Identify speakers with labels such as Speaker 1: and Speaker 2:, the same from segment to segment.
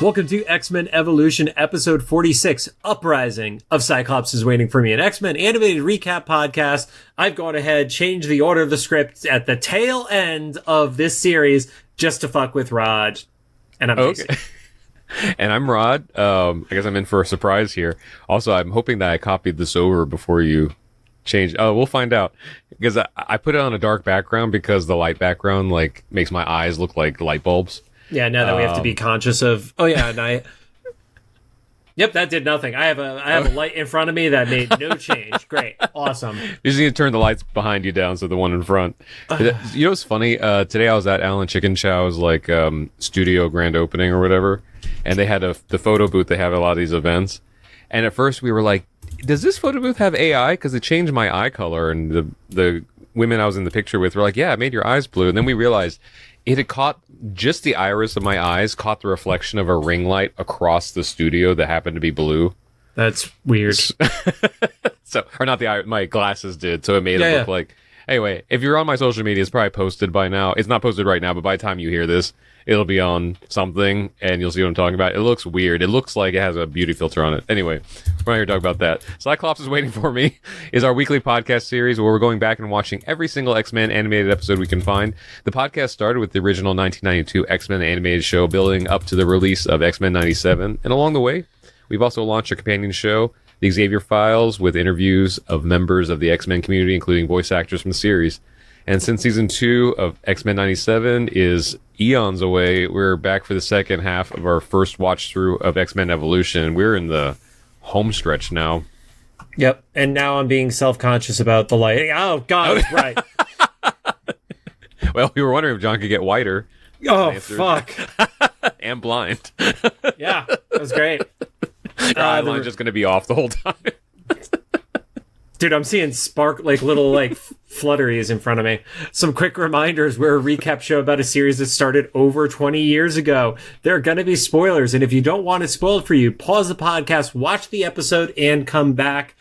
Speaker 1: Welcome to X-Men Evolution, episode 46, Uprising of Cyclops is Waiting for Me, an X-Men animated recap podcast. I've gone ahead, changed the order of the script at the tail end of this series just to fuck with Raj. And I'm
Speaker 2: okay. And I'm Rod. I guess I'm in for a surprise here. Also, I'm hoping that I copied this over before you change. Oh, we'll find out. Because I put it on a dark background because the light background like makes my eyes look like light bulbs.
Speaker 1: Yeah, now that we have to be conscious of... Oh, yeah, and Yep, that did nothing. I have a light in front of me that made no change. Great. Awesome.
Speaker 2: You just need to turn the lights behind you down so the one in front. You know what's funny? Today I was at Alan Chicken Chow's like studio grand opening or whatever, and they had the photo booth. They have a lot of these events. And at first we were like, does this photo booth have AI? Because it changed my eye color. And the women I was in the picture with were like, yeah, it made your eyes blue. And then we realized... it had caught just the iris of my eyes, caught the reflection of a ring light across the studio that happened to be blue.
Speaker 1: That's weird.
Speaker 2: Or not my glasses did, so it made it look like... Anyway, if you're on my social media, it's probably posted by now. It's not posted right now, but by the time you hear this, it'll be on something, and you'll see what I'm talking about. It looks weird. It looks like it has a beauty filter on it. Anyway, we're not here to talk about that. Cyclops is Waiting for Me is our weekly podcast series where we're going back and watching every single X-Men animated episode we can find. The podcast started with the original 1992 X-Men animated show, building up to the release of X-Men 97. And along the way, we've also launched a companion show, the Xavier Files, with interviews of members of the X-Men community, including voice actors from the series. And since season 2 of X-Men 97 is eons away, we're back for the second half of our first watch through of X-Men Evolution. We're in the home stretch now.
Speaker 1: Yep. And now I'm being self-conscious about the lighting. Oh, God, right.
Speaker 2: Well, we were wondering if John could get whiter.
Speaker 1: Oh, fuck.
Speaker 2: And blind.
Speaker 1: Yeah, that was great.
Speaker 2: Your eye line's just going to be off the whole time.
Speaker 1: Dude, I'm seeing little flutteries in front of me. Some quick reminders. We're a recap show about a series that started over 20 years ago. There are going to be spoilers, and if you don't want it spoiled for you, pause the podcast, watch the episode, and come back.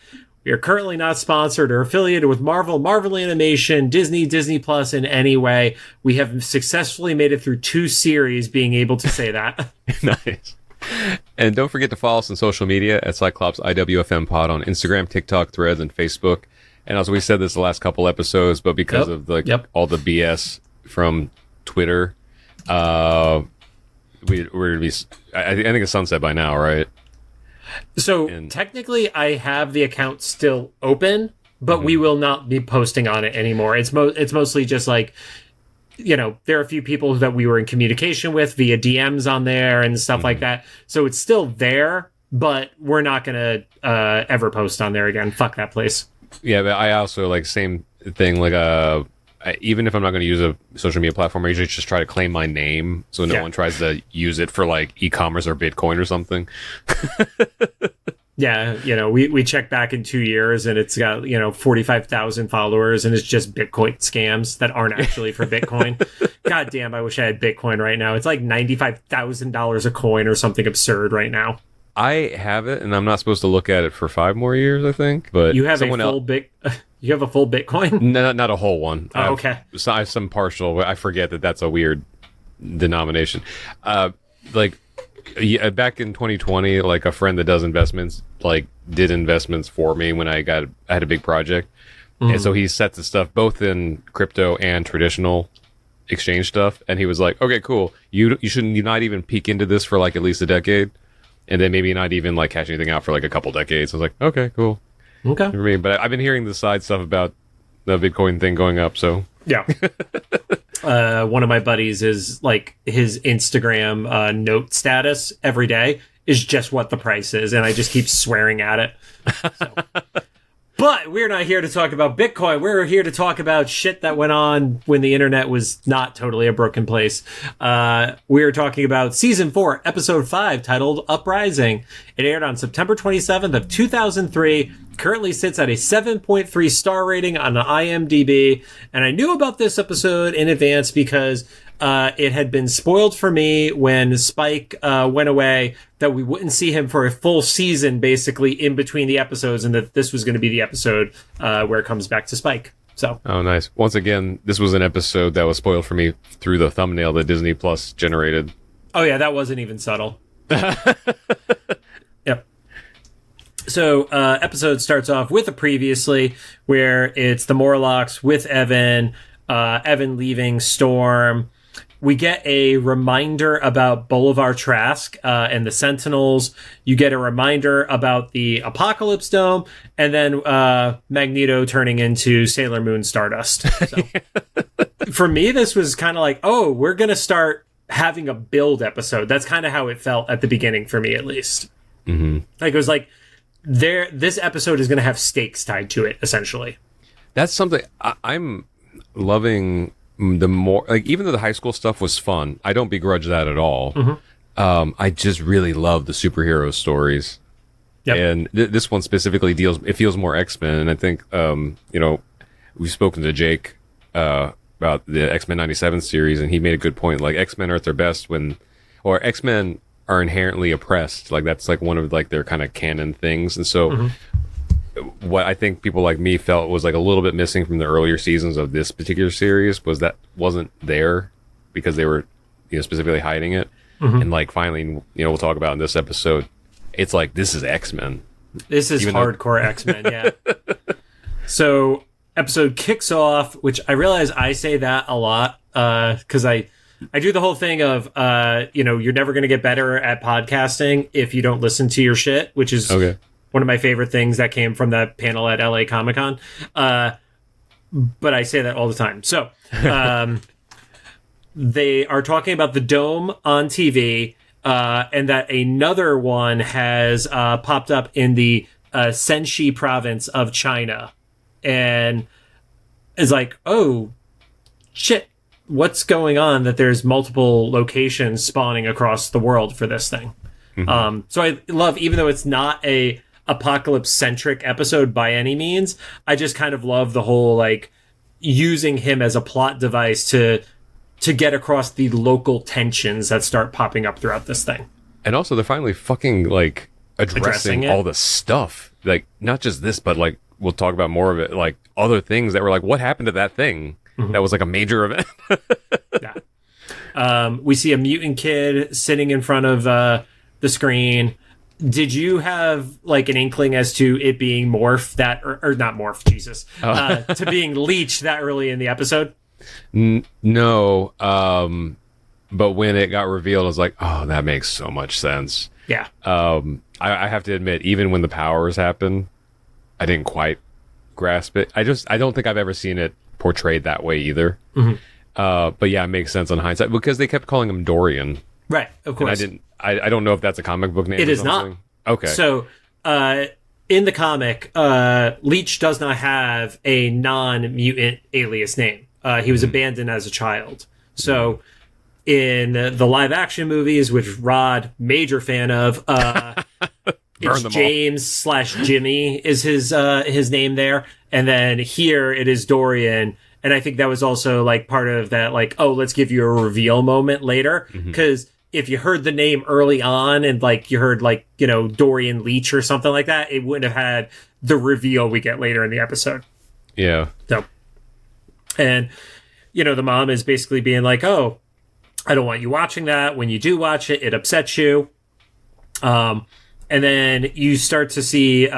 Speaker 1: We are currently not sponsored or affiliated with Marvel Animation, Disney Plus in any way. We have successfully made it through 2 series being able to say that.
Speaker 2: Nice. And don't forget to follow us on social media at Cyclops IWFM Pod on Instagram, TikTok, Threads, and Facebook. And as we said this the last couple episodes, but because of all the BS from Twitter, we're gonna be. I think it's sunset by now, right?
Speaker 1: So technically, I have the account still open, but we will not be posting on it anymore. It's mostly just like, you know, there are a few people that we were in communication with via DMs on there and stuff like that. So it's still there, but we're not going to ever post on there again. Fuck that place.
Speaker 2: Yeah, but I also same thing. Even if I'm not going to use a social media platform, I usually just try to claim my name so no one tries to use it for e-commerce or Bitcoin or something.
Speaker 1: Yeah, you know, we check back in 2 years and it's got, 45,000 followers and it's just Bitcoin scams that aren't actually for Bitcoin. God damn, I wish I had Bitcoin right now. It's like $95,000 a coin or something absurd right now. I
Speaker 2: have it and I'm not supposed to look at it for 5 more years, I think. But
Speaker 1: you have a full you have a full Bitcoin?
Speaker 2: No, not a whole one.
Speaker 1: Oh, okay.
Speaker 2: I have some partial. I forget that's a weird denomination. Yeah, back in 2020, a friend that does investments, did investments for me when I had a big project. And so he set the stuff both in crypto and traditional exchange stuff. And he was like, okay, cool. You shouldn't not even peek into this for at least a decade. And then maybe not even catch anything out for a couple decades. I was like, okay, cool.
Speaker 1: Okay.
Speaker 2: For me, but I've been hearing the side stuff about the Bitcoin thing going up. So
Speaker 1: yeah. One of my buddies is his Instagram note status every day is just what the price is, and I just keep swearing at it. So. But we're not here to talk about Bitcoin. We're here to talk about shit that went on when the internet was not totally a broken place. We're talking about season 4, episode 5, titled Uprising. It aired on September 27th of 2003. Currently sits at a 7.3 star rating on IMDb. And I knew about this episode in advance because it had been spoiled for me when Spyke went away, that we wouldn't see him for a full season, basically, in between the episodes, and that this was going to be the episode where it comes back to Spyke. So.
Speaker 2: Oh, nice. Once again, this was an episode that was spoiled for me through the thumbnail that Disney Plus generated.
Speaker 1: Oh, yeah, that wasn't even subtle. Yep. So episode starts off with a previously where it's the Morlocks with Evan, Evan leaving Storm. We get a reminder about Bolivar Trask and the Sentinels. You get a reminder about the Apocalypse Dome, and then Magneto turning into Sailor Moon Stardust. So, for me, this was kind of like, oh, we're going to start having a build episode. That's kind of how it felt at the beginning for me, at least.
Speaker 2: Mm-hmm.
Speaker 1: Like, it was like, this episode is going to have stakes tied to it, essentially.
Speaker 2: That's something I'm loving. The more, like, even though the high school stuff was fun, I don't begrudge that at all.
Speaker 1: Mm-hmm.
Speaker 2: I just really love the superhero stories.
Speaker 1: Yep.
Speaker 2: And this one specifically it feels more X-Men. And I think, we've spoken to Jake about the X-Men 97 series, and he made a good point. Like, X-Men are at their best or X-Men are inherently oppressed. Like, that's like one of like their kind of canon things. And so, mm-hmm. What I think people like me felt was like a little bit missing from the earlier seasons of this particular series was that wasn't there because they were, specifically hiding it. Mm-hmm. And like finally, we'll talk about in this episode, it's like, this is X-Men.
Speaker 1: This is hardcore X-Men, yeah. So episode kicks off, which I realize I say that a lot because I do the whole thing of, you're never going to get better at podcasting if you don't listen to your shit, which is
Speaker 2: okay.
Speaker 1: One of my favorite things that came from that panel at LA Comic-Con. But I say that all the time. So they are talking about the dome on TV and that another one has popped up in the Senshi province of China. And is like, oh, shit, what's going on that there's multiple locations spawning across the world for this thing? Mm-hmm. So I love, even though it's not a apocalypse-centric episode by any means, I just kind of love the whole, like, using him as a plot device to get across the local tensions that start popping up throughout this thing. And
Speaker 2: also, they're finally fucking, like, addressing all the stuff. Like, not just this, but, like, we'll talk about more of it, like, other things that were like, what happened to that thing? Mm-hmm. That was, like, a major event.
Speaker 1: Yeah. We see a mutant kid sitting in front of the screen. Did you have like an inkling as to it being morph that, or not morph, Jesus, to being leech that early in the episode?
Speaker 2: No. But when it got revealed, I was like, oh, that makes so much sense.
Speaker 1: Yeah.
Speaker 2: I have to admit, even when the powers happen, I didn't quite grasp it. I don't think I've ever seen it portrayed that way either. Mm-hmm. But yeah, it makes sense on hindsight because they kept calling him Dorian.
Speaker 1: Right, of course.
Speaker 2: And I don't know if that's a comic book name.
Speaker 1: It is not.
Speaker 2: Okay.
Speaker 1: So, in the comic, Leech does not have a non-mutant alias name. He was abandoned as a child. So, in the live-action movies, which Rod, major fan of, it's James/Jimmy is his name there. And then here it is Dorian. And I think that was also like part of that, like, oh, let's give you a reveal moment later. Because if you heard the name early on and like you heard like, Dorian Leech or something like that, it wouldn't have had the reveal we get later in the episode.
Speaker 2: Yeah.
Speaker 1: So, and, the mom is basically being like, oh, I don't want you watching that. When you do watch it, it upsets you. And then you start to see,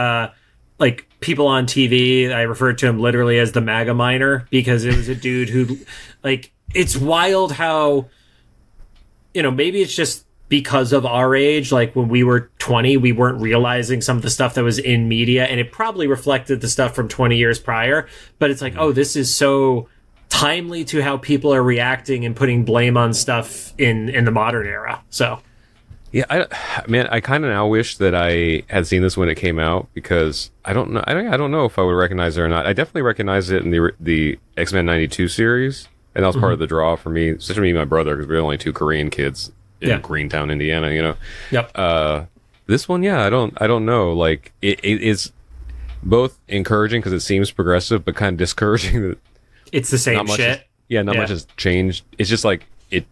Speaker 1: like, people on TV. I referred to him literally as the MAGA miner because it was a dude who, like, it's wild how, maybe it's just because of our age. Like, when we were 20, we weren't realizing some of the stuff that was in media, and it probably reflected the stuff from 20 years prior. But it's like, oh, this is so timely to how people are reacting and putting blame on stuff in the modern era. So,
Speaker 2: yeah, I kind of now wish that I had seen this when it came out because I don't know. I don't know if I would recognize it or not. I definitely recognized it in the X-Men 92 series, and that was part of the draw for me, especially me and my brother, because we were only two Korean kids in Greentown, Indiana.
Speaker 1: Yep.
Speaker 2: This one, yeah, I don't know. Like it is both encouraging because it seems progressive, but kind of discouraging that
Speaker 1: it's the same shit.
Speaker 2: Not much has changed. It's just like it.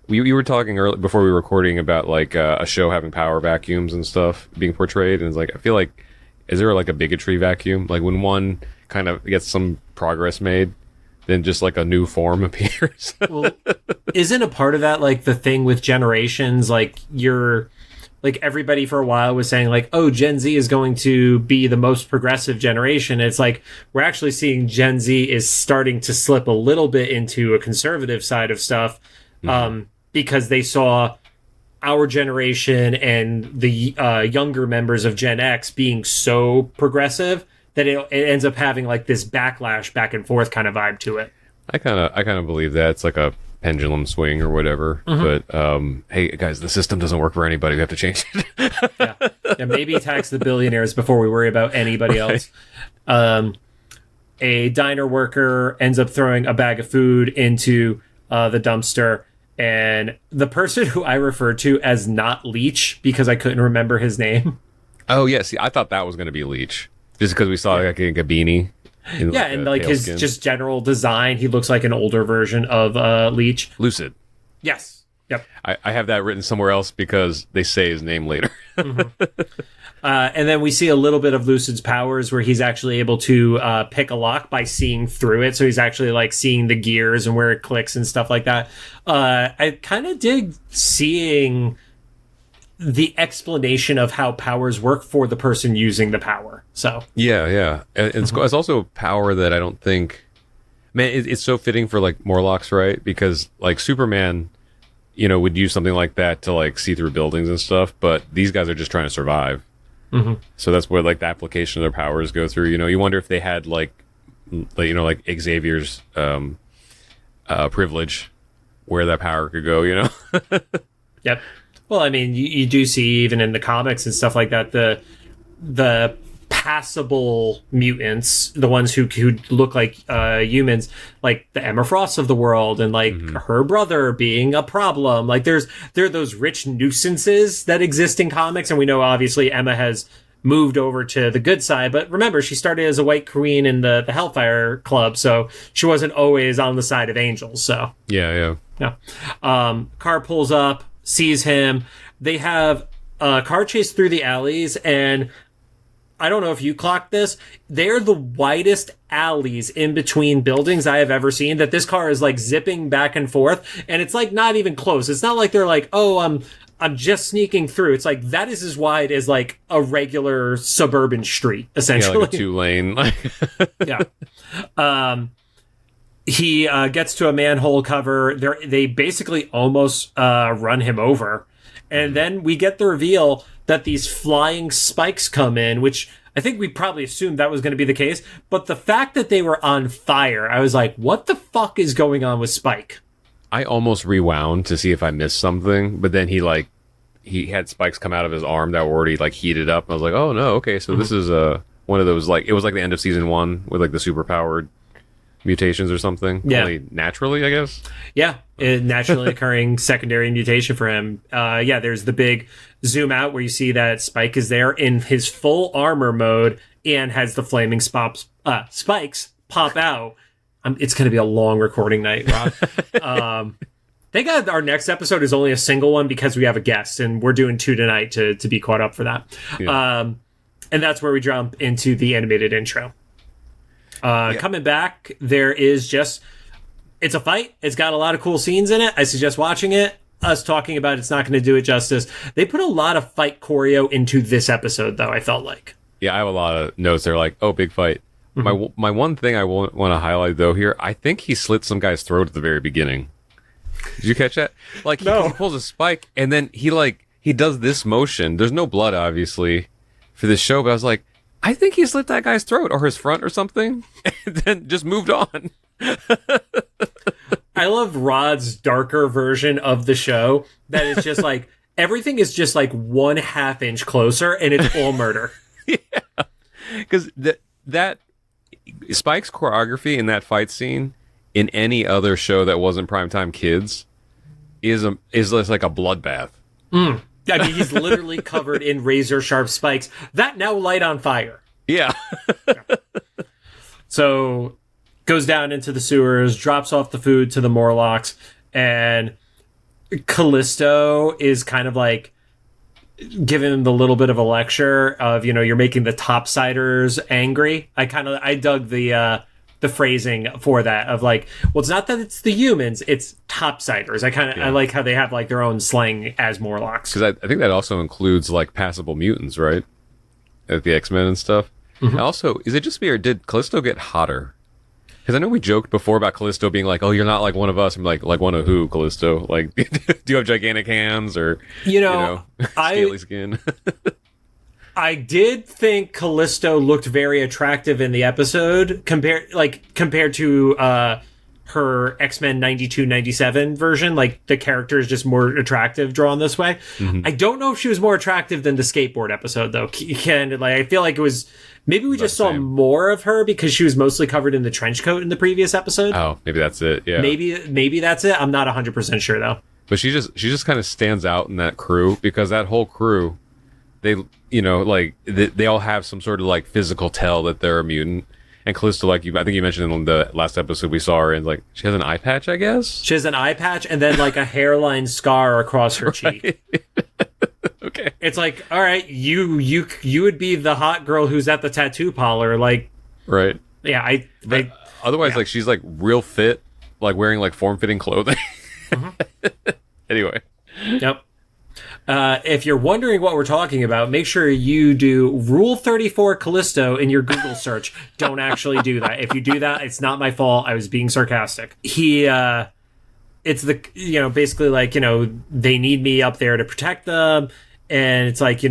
Speaker 2: We were talking earlier before we were recording about like a show having power vacuums and stuff being portrayed, and it's like I feel like is there like a bigotry vacuum? Like when one kind of gets some progress made, then just like a new form appears.
Speaker 1: Well, isn't a part of that like the thing with generations? Like you're like everybody for a while was saying like, oh, Gen Z is going to be the most progressive generation. It's like we're actually seeing Gen Z is starting to slip a little bit into a conservative side of stuff, because they saw our generation and the younger members of Gen X being so progressive that it ends up having like this backlash back and forth kind of vibe to it.
Speaker 2: I kind of believe that it's like a pendulum swing or whatever. But hey guys, the system doesn't work for anybody. We have to change it.
Speaker 1: yeah, maybe tax the billionaires before we worry about anybody else. A diner worker ends up throwing a bag of food into the dumpster, and the person who I referred to as not Leech because I couldn't remember his name.
Speaker 2: Oh yeah, see, I thought that was going to be Leech just because we saw like a beanie.
Speaker 1: And like his skin. Just general design, he looks like an older version of Leech.
Speaker 2: Lucid.
Speaker 1: Yes. Yep.
Speaker 2: I have that written somewhere else because they say his name later.
Speaker 1: And then we see a little bit of Lucid's powers where he's actually able to pick a lock by seeing through it. So he's actually like seeing the gears and where it clicks and stuff like that. I kind of dig seeing the explanation of how powers work for the person using the power. So
Speaker 2: yeah. It's also power that I don't think, man, it's so fitting for like Morlocks, right? Because like Superman, would use something like that to like see through buildings and stuff, but these guys are just trying to survive. So that's where like the application of their powers go through. You wonder if they had like Xavier's privilege, where that power could go.
Speaker 1: Yep. Well, I mean, you do see even in the comics and stuff like that, the passable mutants, the ones who look like humans, like the Emma Frosts of the world, and like her brother being a problem. Like there are those rich nuisances that exist in comics, and we know obviously Emma has moved over to the good side, but remember she started as a white queen in the Hellfire Club, so she wasn't always on the side of angels. So
Speaker 2: yeah.
Speaker 1: Car pulls up, sees him. They have a car chase through the alleys, and I don't know if you clocked this. They're the widest alleys in between buildings I have ever seen, that this car is like zipping back and forth, and it's like not even close. It's not like they're like, oh, I'm just sneaking through. It's like that is as wide as like a regular suburban street, essentially.
Speaker 2: Yeah, like a 2-lane.
Speaker 1: Yeah. He gets to a manhole cover. They basically almost run him over. And then we get the reveal that these flying spikes come in, which I think we probably assumed that was going to be the case. But the fact that they were on fire, I was like, what the fuck is going on with Spyke?
Speaker 2: I almost rewound to see if I missed something, but then he had spikes come out of his arm that were already like heated up. I was like, oh no, okay, so this is one of those, like, it was like the end of season 1 with like the super powered mutations or something.
Speaker 1: Yeah.
Speaker 2: Only naturally, I guess.
Speaker 1: Yeah, a naturally occurring secondary mutation for him. There's the big zoom out where you see that Spyke is there in his full armor mode and has the flaming spikes pop out. It's going to be a long recording night, Rob. Thank God our next episode is only a single one because we have a guest, and we're doing 2 tonight to be caught up for that. Yeah. And that's where we jump into the animated intro. Coming back, there is it's a fight. It's got a lot of cool scenes in it. I suggest watching it. Us talking about it's not going to do it justice. They put a lot of fight choreo into this episode, though, I felt like.
Speaker 2: Yeah, I have a lot of notes. They're like, oh, big fight. My one thing I want to highlight, though, here, I think he slit some guy's throat at the very beginning. Did you catch that? Like, he pulls a spike, and then he does this motion. There's no blood, obviously, for this show, but I was like, I think he slit that guy's throat or his front or something, and then just moved on.
Speaker 1: I love Rod's darker version of the show that is just like, everything is just like 1/2 inch closer, and it's all murder.
Speaker 2: Yeah. Because that Spike's choreography in that fight scene in any other show that wasn't Primetime Kids is just like a bloodbath.
Speaker 1: I mean, he's literally covered in razor sharp spikes that now light on fire.
Speaker 2: Yeah.
Speaker 1: So goes down into the sewers, drops off the food to the Morlocks, and Callisto is kind of like giving him the little bit of a lecture of, you're making the topsiders angry. I dug the the phrasing for that of like, well, it's not that it's the humans, it's topsiders. I like how they have like their own slang as Morlocks.
Speaker 2: Because I think that also includes like passable mutants, right? At the X-Men and stuff. And also, is it just me or did Callisto get hotter? Because I know we joked before about Callisto being like, oh, you're not like one of us. I'm like one of who, Callisto? Like, do you have gigantic hands or, scaly skin?
Speaker 1: I did think Callisto looked very attractive in the episode compared to her X-Men 92-97 version. Like, the character is just more attractive drawn this way. I don't know if she was more attractive than the skateboard episode, though. Candidly, I feel like it was... Maybe we just saw more of her because she was mostly covered in the trench coat in the previous episode.
Speaker 2: Oh, maybe that's it. Yeah.
Speaker 1: Maybe that's it. I'm not 100% sure though.
Speaker 2: But she just kind of stands out in that crew because that whole crew, they all have some sort of like physical tell that they're a mutant. And Callisto, like I think you mentioned in the last episode we saw her, and like she has an eye patch, I guess.
Speaker 1: She has an eye patch and then like a hairline scar across her cheek.
Speaker 2: Okay.
Speaker 1: It's like, all right, you would be the hot girl who's at the tattoo parlor, like,
Speaker 2: right?
Speaker 1: Yeah,
Speaker 2: otherwise, like she's like real fit, like wearing like form-fitting clothing. Anyway.
Speaker 1: Yep. If you're wondering what we're talking about, make sure you do Rule 34 Callisto in your Google search. Don't actually do that. If you do that, it's not my fault. I was being sarcastic. It's the, basically like, they need me up there to protect them. And it's like, you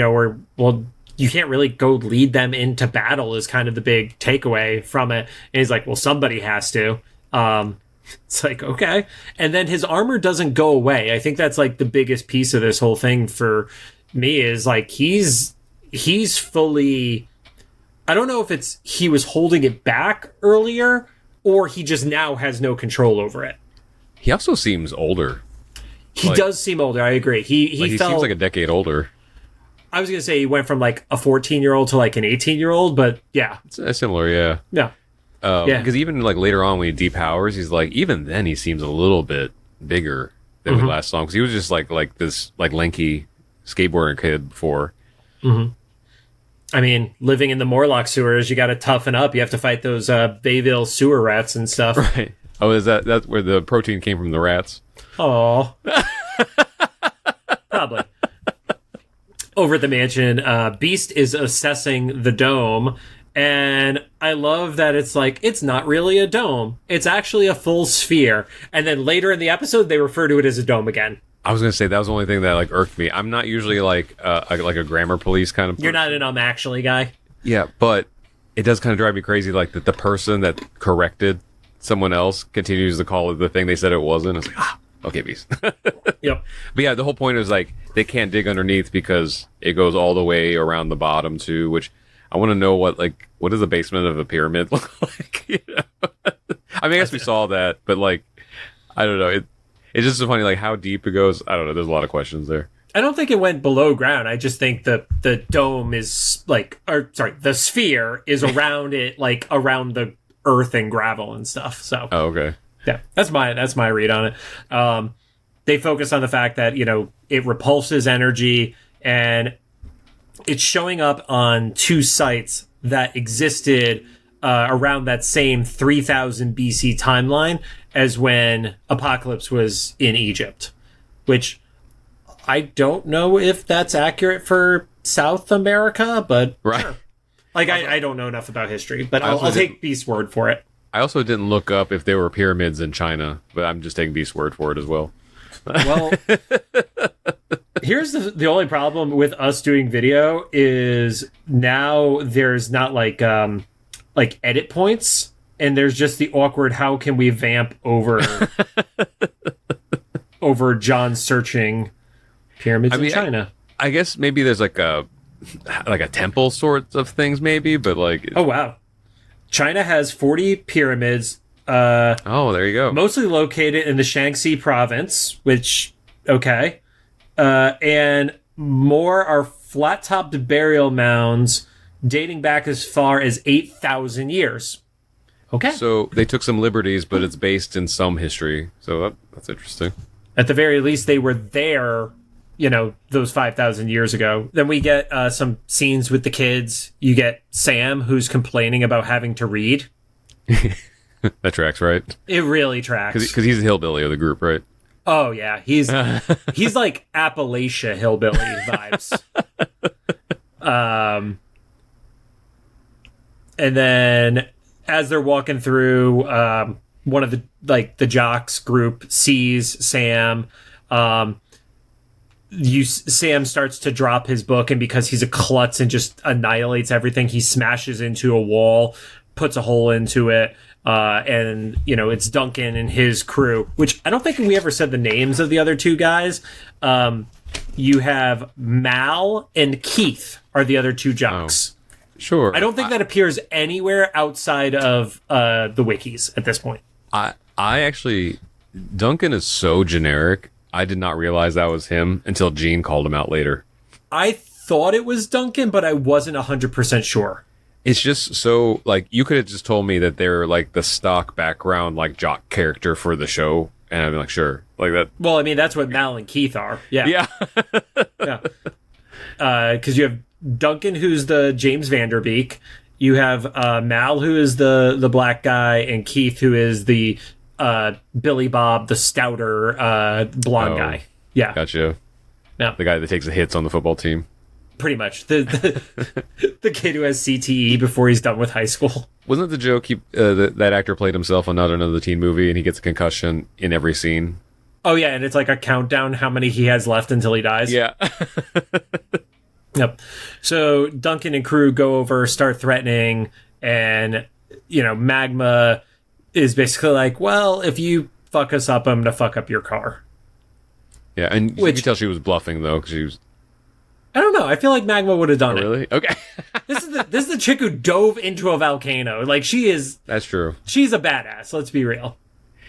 Speaker 1: can't really go lead them into battle is kind of the big takeaway from it. And he's like, well, somebody has to. It's like, okay. And then his armor doesn't go away. I think that's like the biggest piece of this whole thing for me is like, he's fully, I don't know if it's, he was holding it back earlier or he just now has no control over it.
Speaker 2: He also seems older.
Speaker 1: He does seem older. I agree. He
Speaker 2: seems like a decade older.
Speaker 1: I was going to say he went from like a 14-year-old to like an 18-year-old, but yeah.
Speaker 2: It's similar, yeah.
Speaker 1: Yeah.
Speaker 2: Because even like later on when he depowers, he's like, even then he seems a little bit bigger than we last saw him. Because he was just like this like lanky skateboarding kid before.
Speaker 1: I mean, living in the Morlock sewers, you got to toughen up. You have to fight those Bayville sewer rats and stuff.
Speaker 2: Right. Oh, that's where the protein came from, the rats?
Speaker 1: Oh. Probably. Over at the mansion, Beast is assessing the dome, and I love that it's like, it's not really a dome. It's actually a full sphere. And then later in the episode, they refer to it as a dome again.
Speaker 2: I was going to say, that was the only thing that like irked me. I'm not usually like a grammar police kind of person.
Speaker 1: You're not an actually guy?
Speaker 2: Yeah, but it does kind of drive me crazy, like that the person that corrected someone else continues to call it the thing they said it wasn't. It's like, okay, Beast.
Speaker 1: Yep.
Speaker 2: But yeah, the whole point is like they can't dig underneath because it goes all the way around the bottom too, which I want to know what does the basement of a pyramid look like? I mean, I guess we saw that, but like, I don't know. It's just so funny, like how deep it goes. I don't know. There's a lot of questions there.
Speaker 1: I don't think it went below ground. I just think the dome is the sphere is around it, like around the earth and gravel and stuff. So.
Speaker 2: Oh, okay.
Speaker 1: Yeah, that's my read on it. They focus on the fact that, it repulses energy and it's showing up on two sites that existed around that same 3000 BC timeline as when Apocalypse was in Egypt, which I don't know if that's accurate for South America, but
Speaker 2: right.
Speaker 1: Sure. Like, I don't know enough about history, but I'll take Beast's word for it.
Speaker 2: I also didn't look up if there were pyramids in China, but I'm just taking Beast's word for it as well.
Speaker 1: Well, here's the only problem with us doing video is now there's not like edit points, and there's just the awkward how can we vamp over over John searching pyramids in China.
Speaker 2: I guess maybe there's like a temple sorts of things maybe, but like
Speaker 1: oh wow. China has 40 pyramids.
Speaker 2: There you go.
Speaker 1: Mostly located in the Shaanxi province, which, okay. And more are flat-topped burial mounds dating back as far as 8,000 years. Okay.
Speaker 2: So they took some liberties, but it's based in some history. So that's interesting.
Speaker 1: At the very least, they were there, those 5,000 years ago. Then we get some scenes with the kids. You get Sam, who's complaining about having to read.
Speaker 2: That tracks, right?
Speaker 1: It really tracks.
Speaker 2: Because he's the hillbilly of the group, right?
Speaker 1: Oh yeah, he's like Appalachia hillbilly vibes. And then as they're walking through, one of the jocks group sees Sam. Sam starts to drop his book, and because he's a klutz and just annihilates everything, he smashes into a wall, puts a hole into it. And it's Duncan and his crew, which I don't think we ever said the names of the other two guys. You have Mal and Keith are the other two jocks.
Speaker 2: Oh, sure.
Speaker 1: I don't think that appears anywhere outside of the wikis at this point.
Speaker 2: I actually, Duncan is so generic. I did not realize that was him until Gene called him out later.
Speaker 1: I thought it was Duncan, but I wasn't 100% sure.
Speaker 2: It's just so, like, you could have just told me that they're, like, the stock background, like, jock character for the show, and I'd be like, sure. Like that.
Speaker 1: Well, I mean, that's what Mal and Keith are. Yeah.
Speaker 2: Yeah.
Speaker 1: Yeah. Because you have Duncan, who's the James Vanderbeek. You have Mal, who is the black guy, and Keith, who is the Billy Bob, the stouter blonde guy. Yeah.
Speaker 2: Gotcha.
Speaker 1: Yeah.
Speaker 2: The guy that takes the hits on the football team.
Speaker 1: Pretty much. The kid who has CTE before he's done with high school.
Speaker 2: Wasn't it the joke that actor played himself on another teen movie and he gets a concussion in every scene?
Speaker 1: Oh, yeah, and it's like a countdown how many he has left until he dies.
Speaker 2: Yeah.
Speaker 1: Yep. So Duncan and crew go over, start threatening, and, Magma is basically like, well, if you fuck us up, I'm going to fuck up your car.
Speaker 2: Yeah, and you can tell she was bluffing, though, because she was...
Speaker 1: I don't know. I feel like Magma would have done it.
Speaker 2: Really? Okay.
Speaker 1: This is the chick who dove into a volcano. Like, she is...
Speaker 2: That's true.
Speaker 1: She's a badass. Let's be real.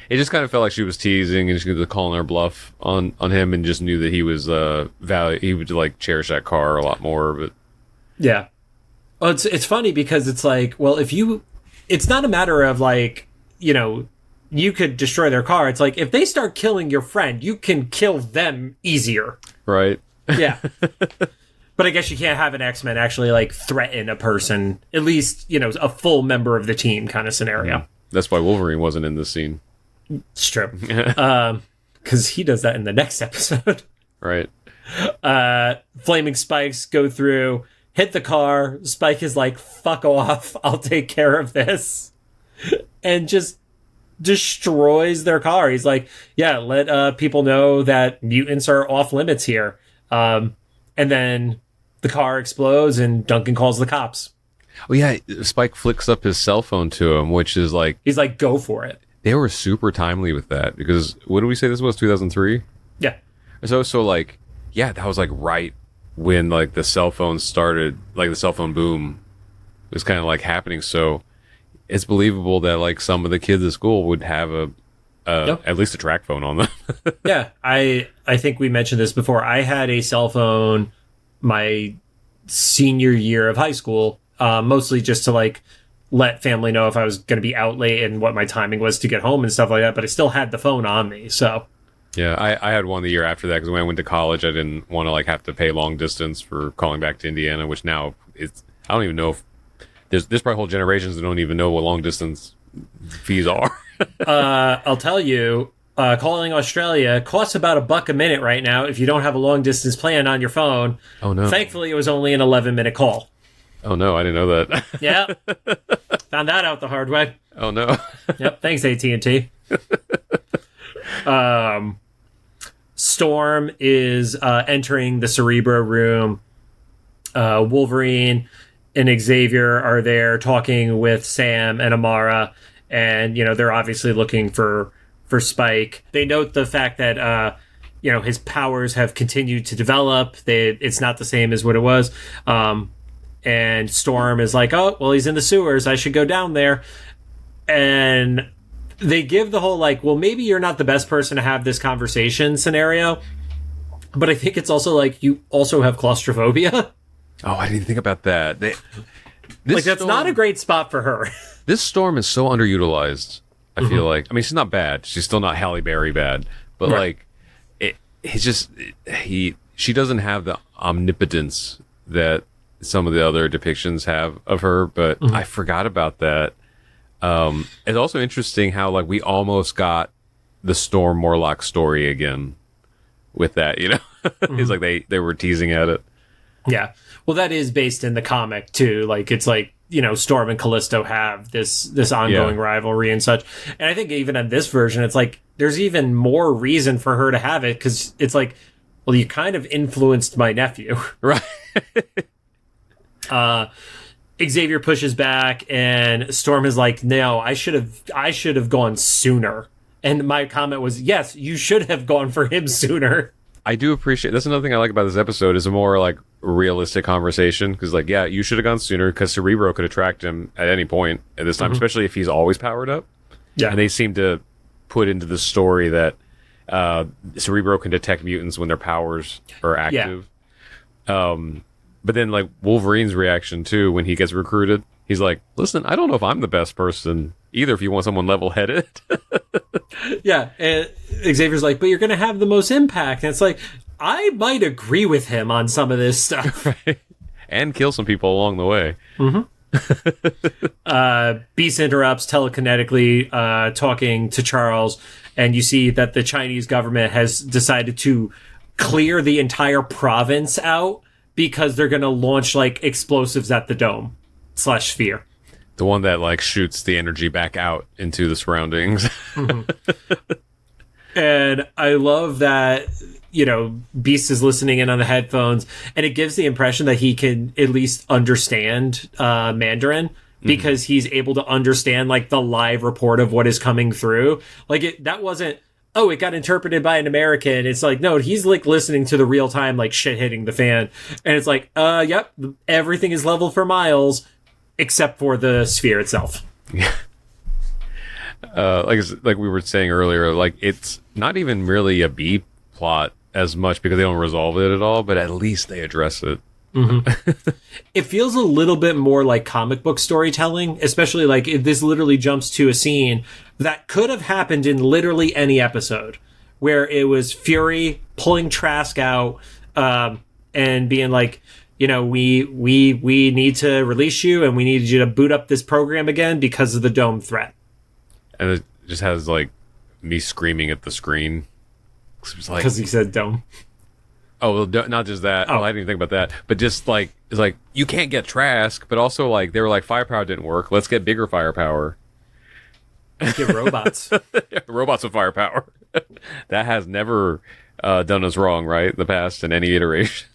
Speaker 2: It just kind of felt like she was teasing and she was calling her bluff on him, and just knew that he was he would like cherish that car a lot more. But
Speaker 1: yeah, well, it's funny because it's like, well, it's not a matter of like, you could destroy their car. It's like if they start killing your friend, you can kill them easier.
Speaker 2: Right.
Speaker 1: Yeah. But I guess you can't have an X-Men actually like threaten a person, at least, a full member of the team kind of scenario.
Speaker 2: Yeah. That's why Wolverine wasn't in this scene.
Speaker 1: It's true. Because he does that in the next episode.
Speaker 2: Right.
Speaker 1: Flaming spikes go through, hit the car. Spyke is like, fuck off. I'll take care of this. And just destroys their car. He's like, yeah, let people know that mutants are off limits here. And then the car explodes and Duncan calls the cops.
Speaker 2: Oh, yeah. Spyke flicks up his cell phone to him, which is like...
Speaker 1: He's like, go for it.
Speaker 2: They were super timely with that because what did we say this was, 2003?
Speaker 1: Yeah.
Speaker 2: So like, yeah, that was like right when like the cell phone started, like the cell phone boom was kind of like happening. So it's believable that like some of the kids at school would have at least a track phone on them.
Speaker 1: Yeah. I think we mentioned this before. I had a cell phone my senior year of high school, mostly just to like let family know if I was going to be out late and what my timing was to get home and stuff like that. But I still had the phone on me. So
Speaker 2: yeah, I had one the year after that because when I went to college, I didn't want to like have to pay long distance for calling back to Indiana, which now it's, I don't even know if there's probably whole generations that don't even know what long distance fees are.
Speaker 1: I'll tell you, calling Australia costs about $1 a minute right now if you don't have a long distance plan on your phone.
Speaker 2: Oh no.
Speaker 1: Thankfully, it was only an 11-minute call.
Speaker 2: Oh no, I didn't know that.
Speaker 1: Yeah. Found that out the hard way.
Speaker 2: Oh no.
Speaker 1: Yep. Thanks, AT&T. Storm is entering the Cerebro room. Wolverine and Xavier are there talking with Sam and Amara, and they're obviously looking for Spyke. They note the fact that his powers have continued to develop. It's not the same as what it was. And Storm is like, oh, well, he's in the sewers. I should go down there. And they give the whole, like, well, maybe you're not the best person to have this conversation scenario. But I think it's also, like, you also have claustrophobia.
Speaker 2: Oh, I didn't think about that.
Speaker 1: That's not a great spot for her.
Speaker 2: This Storm is so underutilized, I feel like. I mean, she's not bad. She's still not Halle Berry bad. But,
Speaker 1: right.
Speaker 2: She doesn't have the omnipotence that some of the other depictions have of her, but I forgot about that. It's also interesting how like we almost got the Storm Morlocks story again with that, you know. It's like they were teasing at it.
Speaker 1: Yeah. Well, that is based in the comic too. Like it's like, you know, Storm and Callisto have this ongoing rivalry and such. And I think even in this version, it's like there's even more reason for her to have it, because it's like, well, you kind of influenced my nephew.
Speaker 2: Right.
Speaker 1: Xavier pushes back and Storm is like, no, I should have gone sooner. And my comment was, yes, you should have gone for him sooner.
Speaker 2: I do appreciate, that's another thing I like about this episode, is a more like realistic conversation, because like, yeah, you should have gone sooner, because Cerebro could have tracked him at any point at this time, especially if he's always powered up.
Speaker 1: Yeah.
Speaker 2: And they seem to put into the story that Cerebro can detect mutants when their powers are active. Yeah. But then like Wolverine's reaction too when he gets recruited, he's like, listen, I don't know if I'm the best person either if you want someone level-headed.
Speaker 1: Yeah, and Xavier's like, but you're going to have the most impact. And it's like, I might agree with him on some of this stuff.
Speaker 2: Right. And kill some people along the way.
Speaker 1: Beast interrupts telekinetically, talking to Charles, and you see that the Chinese government has decided to clear the entire province out because they're going to launch like explosives at the dome / sphere.
Speaker 2: The one that like shoots the energy back out into the surroundings.
Speaker 1: And I love that, you know, Beast is listening in on the headphones, and it gives the impression that he can at least understand Mandarin, because he's able to understand like the live report of what is coming through. Like that wasn't, oh, it got interpreted by an American. It's like, no, he's like listening to the real time, like shit hitting the fan. And it's like, yep, everything is leveled for Miles except for the sphere itself.
Speaker 2: Yeah. Like we were saying earlier, like it's not even really a B plot as much because they don't resolve it at all, but at least they address it.
Speaker 1: It feels a little bit more like comic book storytelling, especially like if this literally jumps to a scene that could have happened in literally any episode, where it was Fury pulling Trask out and being like, you know, we need to release you, and we need you to boot up this program again because of the dome threat.
Speaker 2: And it just has like me screaming at the screen
Speaker 1: because he said dome.
Speaker 2: Oh, well, not just that. Oh, I didn't even think about that. But just like, it's like, you can't get Trask, but also like, they were like, firepower didn't work. Let's get bigger firepower.
Speaker 1: Let's get robots.
Speaker 2: Robots with firepower. That has never done us wrong, right? In the past, in any iteration.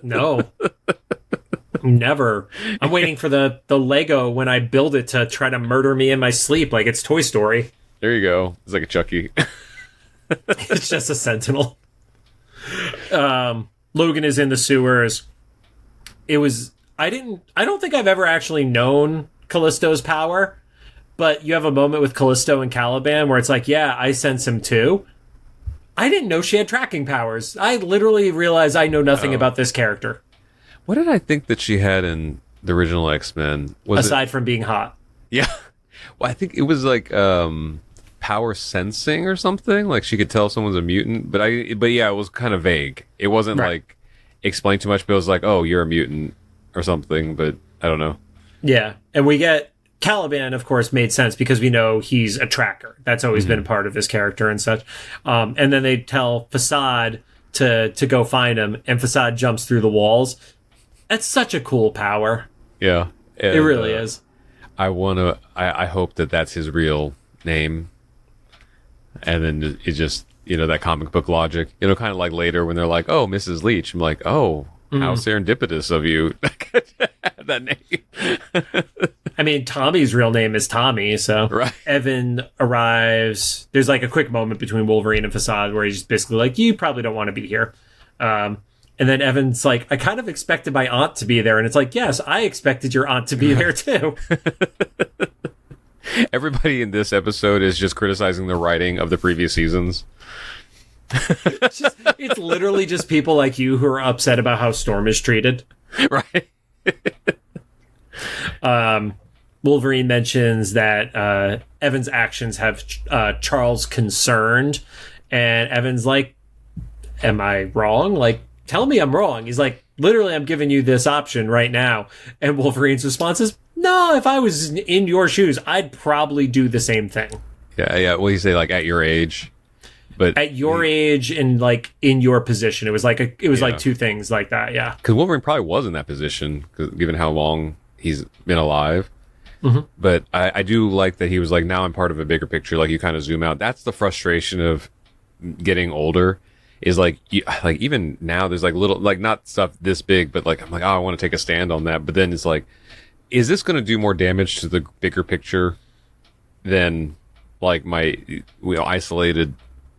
Speaker 1: No. Never. I'm waiting for the Lego when I build it to try to murder me in my sleep like it's Toy Story.
Speaker 2: There you go. It's like a Chucky.
Speaker 1: It's just a Sentinel. Logan is in the sewers. I don't think I've ever actually known Callisto's power, but you have a moment with Callisto and Caliban where it's like, yeah, I sense him too. I didn't know she had tracking powers. I literally realized I know nothing about this character.
Speaker 2: What did I think that she had in the original X-Men?
Speaker 1: Aside from being hot.
Speaker 2: Yeah. Well, I think it was like power sensing or something. Like she could tell someone's a mutant. But yeah, it was kind of vague. It wasn't like explained too much, but it was like, oh, you're a mutant or something. But I don't know. Yeah.
Speaker 1: And we get Caliban, of course, made sense because we know he's a tracker. That's always been a part of his character and such. And then they tell Facade to go find him, and Facade jumps through the walls. That's such a cool power.
Speaker 2: Yeah. And,
Speaker 1: it really is.
Speaker 2: I hope that that's his real name. And then it just, you know, that comic book logic, you know, kind of like later when they're like, oh, Mrs. Leach. I'm like, oh, how serendipitous of you. That name.
Speaker 1: I mean, Tommy's real name is Tommy, so
Speaker 2: right.
Speaker 1: Evan arrives. There's like a quick moment between Wolverine and Facade where he's basically like, you probably don't want to be here. And then Evan's like, I kind of expected my aunt to be there. And it's like, yes, I expected your aunt to be there too.
Speaker 2: Everybody in this episode is just criticizing the writing of the previous seasons.
Speaker 1: It's literally just people like you who are upset about how Storm is treated.
Speaker 2: Right.
Speaker 1: Wolverine mentions that Evan's actions have Charles concerned. And Evan's like, am I wrong? Like, tell me I'm wrong. He's like, Literally, I'm giving you this option right now. And Wolverine's response is, no, if I was in your shoes, I'd probably do the same thing.
Speaker 2: Yeah. Well, you say, like, at your age. But
Speaker 1: at your age and, like, in your position. It was like like two things like that, yeah.
Speaker 2: Because Wolverine probably was in that position, given how long he's been alive.
Speaker 1: Mm-hmm.
Speaker 2: But I do like that he was like, now I'm part of a bigger picture. Like, you kind of zoom out. That's the frustration of getting older. Is like even now there's like little, like, not stuff this big, but like I'm like, oh, I want to take a stand on that. But then it's like, is this going to do more damage to the bigger picture than like my isolated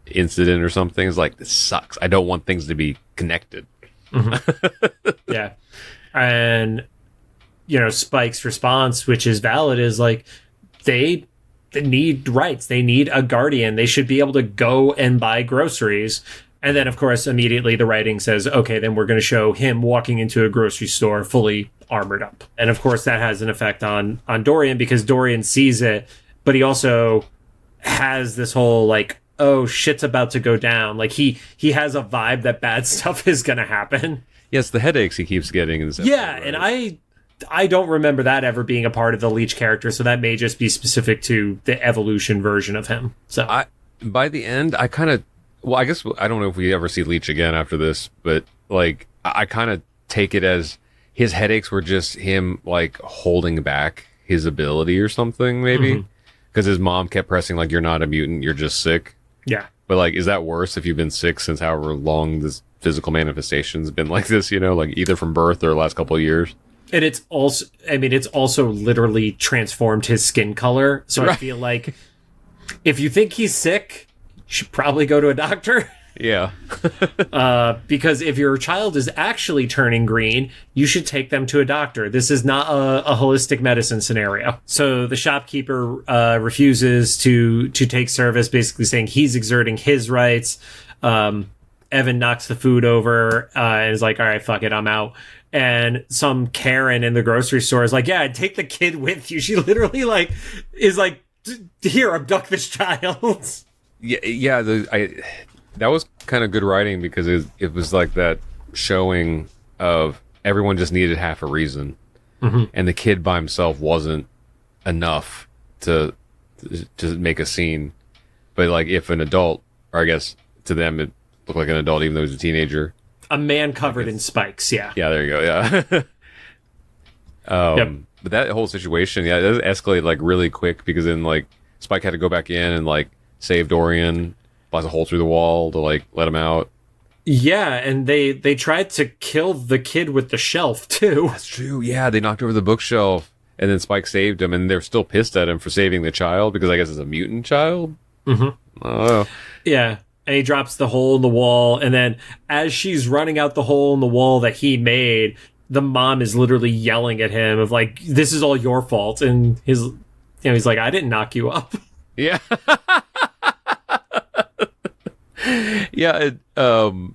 Speaker 2: incident or something? It's like, this sucks. I don't want things to be connected.
Speaker 1: Mm-hmm. Yeah. And Spike's response, which is valid, is like, they need rights. They need a guardian. They should be able to go and buy groceries. And then, of course, immediately the writing says, okay, then we're going to show him walking into a grocery store fully armored up. And, of course, that has an effect on Dorian, because Dorian sees it, but he also has this whole, like, oh, shit's about to go down. Like, he has a vibe that bad stuff is going to happen.
Speaker 2: Yes, the headaches he keeps getting in this episode.
Speaker 1: Yeah, right? And I don't remember that ever being a part of the Leech character, so that may just be specific to the evolution version of him. So
Speaker 2: by the end, I kind of... Well, I guess I don't know if we ever see Leech again after this, but like I kind of take it as his headaches were just him like holding back his ability or something, maybe because his mom kept pressing like, you're not a mutant, you're just sick.
Speaker 1: Yeah.
Speaker 2: But like, is that worse if you've been sick since however long this physical manifestation's been like this, like either from birth or the last couple of years?
Speaker 1: And it's also literally transformed his skin color. So right. I feel like if you think he's sick, should probably go to a doctor.
Speaker 2: Yeah.
Speaker 1: Because if your child is actually turning green, you should take them to a doctor. This is not a holistic medicine scenario. So the shopkeeper refuses to take service, basically saying he's exerting his rights. Evan knocks the food over and is like, all right, fuck it, I'm out. And some Karen in the grocery store is like, yeah, take the kid with you. She literally is like, here, abduct this child.
Speaker 2: Yeah. That was kind of good writing, because it was like that showing of everyone just needed half a reason, and the kid by himself wasn't enough to make a scene. But like, if an adult, or I guess to them it looked like an adult, even though he was a teenager, a
Speaker 1: man covered in spikes. Yeah.
Speaker 2: There you go. Yeah. Yep. But that whole situation, it does escalate like really quick, because then like Spyke had to go back in and like save Dorian, blast a hole through the wall to like let him out.
Speaker 1: Yeah, and they tried to kill the kid with the shelf too.
Speaker 2: That's true. Yeah, they knocked over the bookshelf, and then Spyke saved him, and they're still pissed at him for saving the child, because I guess it's a mutant child. Oh.
Speaker 1: Yeah, and he drops the hole in the wall, and then as she's running out the hole in the wall that he made, the mom is literally yelling at him of like, "This is all your fault," and he's like, "I didn't knock you up."
Speaker 2: Yeah. Yeah. Oh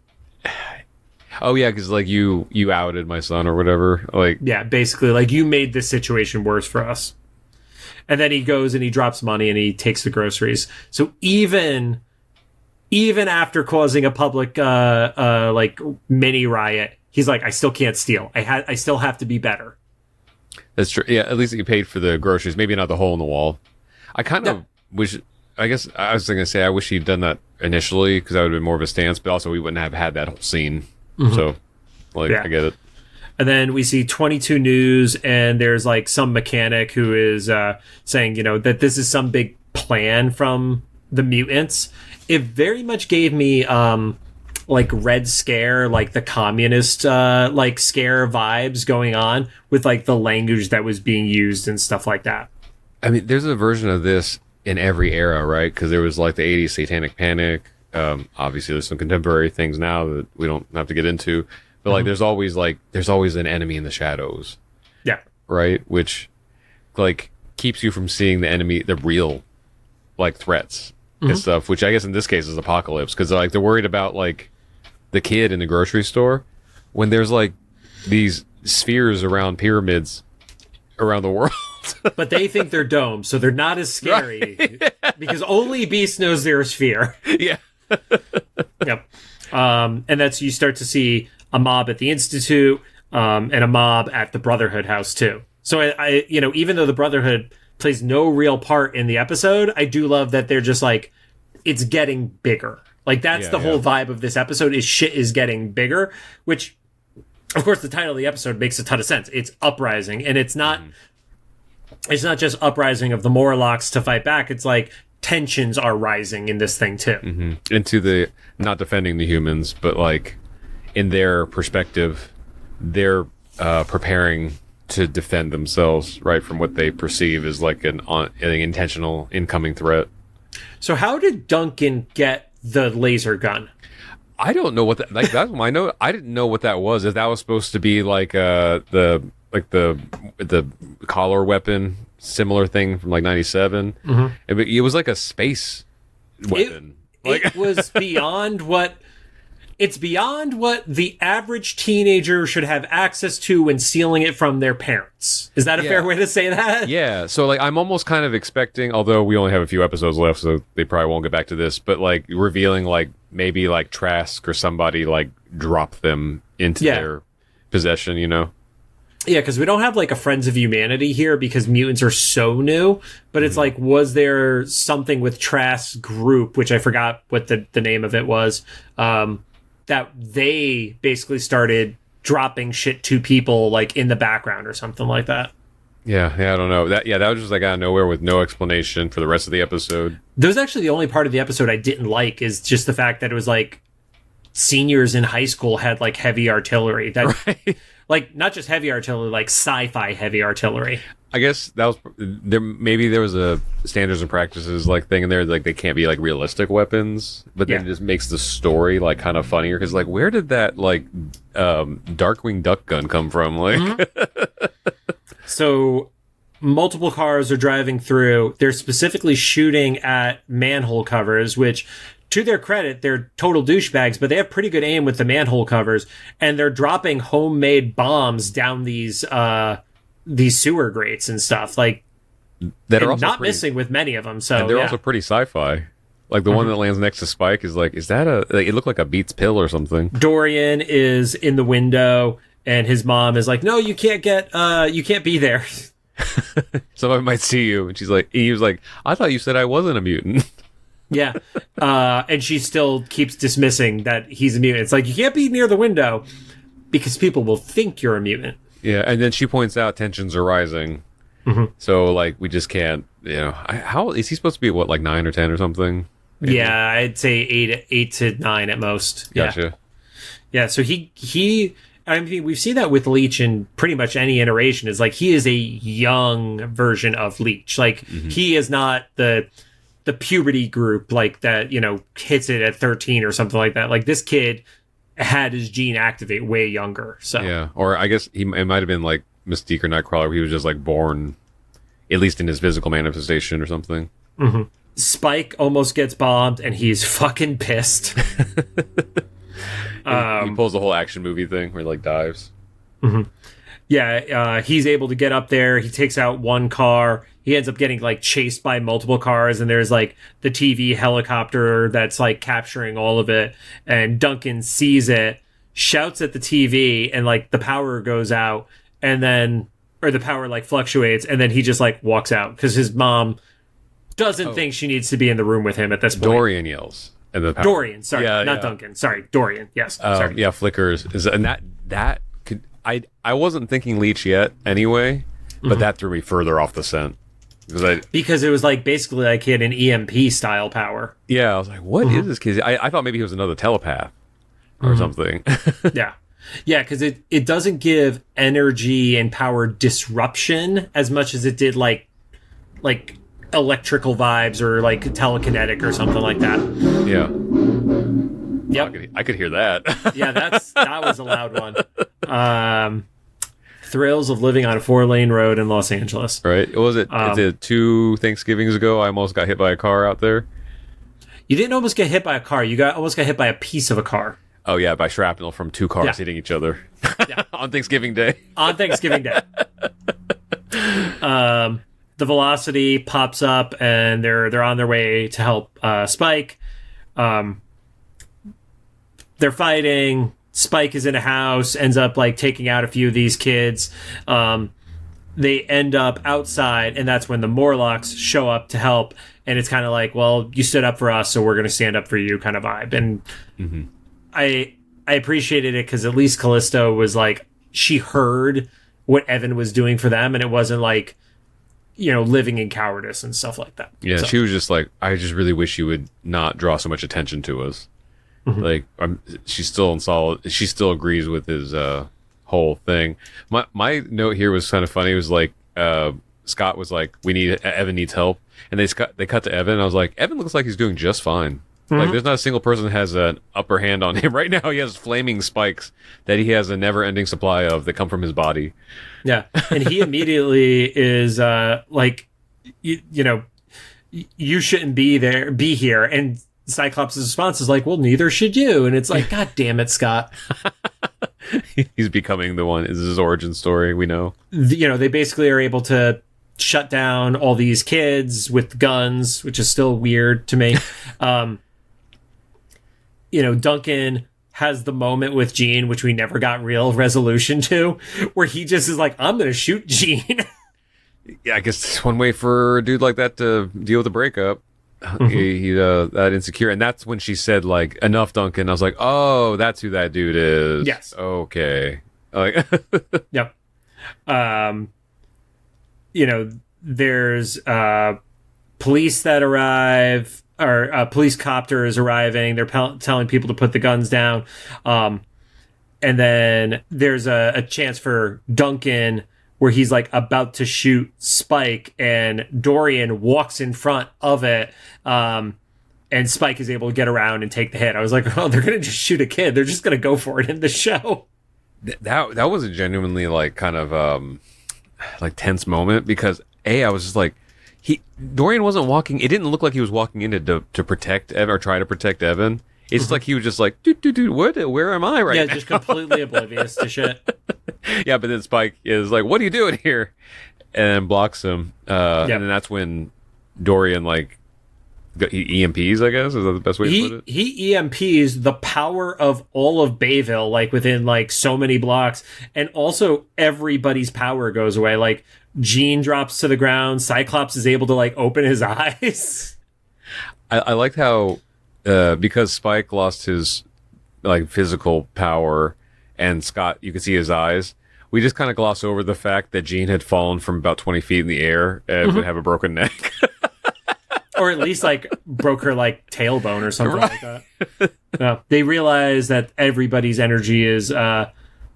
Speaker 2: yeah, because like you outed my son or whatever. Like,
Speaker 1: yeah, basically like, you made this situation worse for us. And then he goes and he drops money and he takes the groceries. So even after causing a public like mini riot, he's like, I still can't steal. I still have to be better.
Speaker 2: That's true. Yeah, at least he paid for the groceries. Maybe not the hole in the wall. I kind of wish. I guess I was going to say I wish he'd done that initially, because that would have been more of a stance. But also, we wouldn't have had that whole scene. So, like, I get it.
Speaker 1: And then we see 22 News, and there's like some mechanic who is saying, that this is some big plan from the mutants. It very much gave me like Red Scare, like the communist like scare vibes going on with like the language that was being used and stuff like that.
Speaker 2: I mean, there's a version of this in every era, right? Because there was like the 80s Satanic Panic. Obviously, there's some contemporary things now that we don't have to get into. But like, there's always an enemy in the shadows.
Speaker 1: Yeah.
Speaker 2: Right? Which like keeps you from seeing the enemy, the real like threats and stuff, which I guess in this case is Apocalypse, because like they're worried about like the kid in the grocery store when there's like these spheres around pyramids around the world.
Speaker 1: But they think they're domes, so they're not as scary, because only Beast knows they're a sphere.
Speaker 2: Yeah.
Speaker 1: Yep. And that's, you start to see a mob at the Institute, and a mob at the Brotherhood house too. So I even though the Brotherhood plays no real part in the episode, I do love that they're just like, it's getting bigger. Like that's the whole vibe of this episode is shit is getting bigger, which of course the title of the episode makes a ton of sense. It's Uprising, and it's not just uprising of the Morlocks to fight back. It's like tensions are rising in this thing too.
Speaker 2: Into the not defending the humans, but like in their perspective, they're preparing to defend themselves, right, from what they perceive as like an intentional incoming threat.
Speaker 1: So how did Duncan get the laser gun?
Speaker 2: I don't know what that, like that's my note. I didn't know what that was. If that was supposed to be like the collar weapon, similar thing from like 97. It was like a space weapon.
Speaker 1: It was beyond what the average teenager should have access to when stealing it from their parents. Is that a fair way to say that?
Speaker 2: Yeah. So like I'm almost kind of expecting, although we only have a few episodes left, so they probably won't get back to this, but like revealing like maybe like Trask or somebody like drop them into their possession, you know?
Speaker 1: Yeah, because we don't have like a Friends of Humanity here because mutants are so new. But it's like, was there something with Trask's group, which I forgot what the name of it was, that they basically started dropping shit to people like in the background or something like that?
Speaker 2: Yeah, I don't know. That was just like out of nowhere with no explanation for the rest of the episode.
Speaker 1: That was actually the only part of the episode I didn't like, is just the fact that it was like seniors in high school had like heavy artillery. That like not just heavy artillery, like sci-fi heavy artillery.
Speaker 2: I guess that was there. Maybe there was a standards and practices like thing in there, like they can't be like realistic weapons, but then it just makes the story like kind of funnier because like where did that like Darkwing Duck gun come from? Like,
Speaker 1: so multiple cars are driving through. They're specifically shooting at manhole covers, which, to their credit, they're total douchebags, but they have pretty good aim with the manhole covers, and they're dropping homemade bombs down these sewer grates and stuff, like
Speaker 2: that are also
Speaker 1: not missing with many of them. So
Speaker 2: and they're also pretty sci-fi. Like the one that lands next to Spyke is like, is that like, it looked like a Beats pill or something.
Speaker 1: Dorian is in the window, and his mom is like, "No, you can't be there."
Speaker 2: Somebody might see you, and he was like, "I thought you said I wasn't a mutant."
Speaker 1: Yeah. And she still keeps dismissing that he's a mutant. It's like, you can't be near the window because people will think you're a mutant.
Speaker 2: Yeah, and then she points out tensions are rising. So, like, we just can't, how is he supposed to be, what, like 9 or 10 or something? Maybe?
Speaker 1: Yeah, I'd say 8 to 9 at most.
Speaker 2: Gotcha.
Speaker 1: Yeah, so I mean, we've seen that with Leech in pretty much any iteration, is like, he is a young version of Leech. Like, he is not the puberty group like that, hits it at 13 or something like that. Like, this kid had his gene activate way younger. So
Speaker 2: yeah, or I guess it might have been like Mystique or Nightcrawler. He was just like born, at least in his physical manifestation or something.
Speaker 1: Spyke almost gets bombed, and he's fucking pissed.
Speaker 2: He pulls the whole action movie thing where he like dives.
Speaker 1: Yeah, he's able to get up there. He takes out one car. He ends up getting like chased by multiple cars, and there's like the TV helicopter that's like capturing all of it. And Duncan sees it, shouts at the TV, and like the power goes out, and then, or the power like fluctuates, and then he just like walks out because his mom doesn't think she needs to be in the room with him at this point.
Speaker 2: Dorian yells. And the power.
Speaker 1: Dorian, sorry, not Duncan. Sorry, Dorian. Yes, sorry.
Speaker 2: Yeah, flickers and that could. I wasn't thinking Leech yet anyway, but that threw me further off the scent.
Speaker 1: Because it was like basically like he had an EMP style power.
Speaker 2: Yeah, I was like, what is this kid? I thought maybe he was another telepath or something.
Speaker 1: Yeah, because it doesn't give energy and power disruption as much as it did like electrical vibes or like telekinetic or something like that.
Speaker 2: Yeah.
Speaker 1: Yep.
Speaker 2: I could hear that.
Speaker 1: Yeah, that was a loud one. Thrills of living on a 4-lane road in Los Angeles.
Speaker 2: Right. Was it 2 Thanksgivings ago I almost got hit by a car out there?
Speaker 1: You didn't almost get hit by a car. You almost got hit by a piece of a car.
Speaker 2: Oh, yeah, by shrapnel from 2 cars hitting each other. Yeah. On Thanksgiving Day.
Speaker 1: On Thanksgiving Day. The Velocity pops up, and they're on their way to help Spyke. They're fighting. Spyke is in a house, ends up like taking out a few of these kids. They end up outside, and that's when the Morlocks show up to help. And it's kind of like, well, you stood up for us, so we're going to stand up for you kind of vibe. And I appreciated it because at least Callisto was like, she heard what Evan was doing for them, and it wasn't like, living in cowardice and stuff like that.
Speaker 2: Yeah, so she was just like, I just really wish you would not draw so much attention to us. Like, she's still in solid. She still agrees with his whole thing. My note here was kind of funny. It was like Scott was like, Evan needs help, and they cut to Evan. And I was like, Evan looks like he's doing just fine. Like, there's not a single person that has an upper hand on him right now. He has flaming spikes that he has a never-ending supply of that come from his body.
Speaker 1: Yeah, and he immediately is like, you shouldn't be here, and Cyclops' response is like, well, neither should you. And it's like, God damn it, Scott.
Speaker 2: He's becoming the one. This is his origin story, we know.
Speaker 1: They basically are able to shut down all these kids with guns, which is still weird to me. Duncan has the moment with Jean, which we never got real resolution to, where he just is like, I'm going to shoot Jean.
Speaker 2: Yeah, I guess it's one way for a dude like that to deal with a breakup. He that insecure, and that's when she said like, enough, Duncan. I was like, oh, that's who that dude is.
Speaker 1: Yes.
Speaker 2: Okay. Like,
Speaker 1: yep. There's police that arrive, or police copters arriving. They're telling people to put the guns down, and then there's a chance for Duncan, where he's like about to shoot Spyke, and Dorian walks in front of it, and Spyke is able to get around and take the hit. I was like, oh, they're gonna just shoot a kid. They're just gonna go for it in the show.
Speaker 2: That was a genuinely like kind of like tense moment, because I was just like, Dorian wasn't walking. It didn't look like he was walking in to protect Evan or try to protect Evan. It's just like he was just like, dude, what? Where am I right now?
Speaker 1: Yeah, just completely oblivious to shit.
Speaker 2: Yeah, but then Spyke is like, what are you doing here? And blocks him. And then that's when Dorian, like, he EMPs, I guess? Is that the best way to put it?
Speaker 1: He EMPs the power of all of Bayville, like, within, like, so many blocks. And also, everybody's power goes away. Like, Jean drops to the ground. Cyclops is able to, like, open his eyes.
Speaker 2: I liked how... because Spyke lost his like physical power, and Scott, you could see his eyes. We just kind of gloss over the fact that Jean had fallen from about 20 feet in the air and would have a broken neck,
Speaker 1: or at least like broke her like tailbone or something like that. No, they realize that everybody's energy is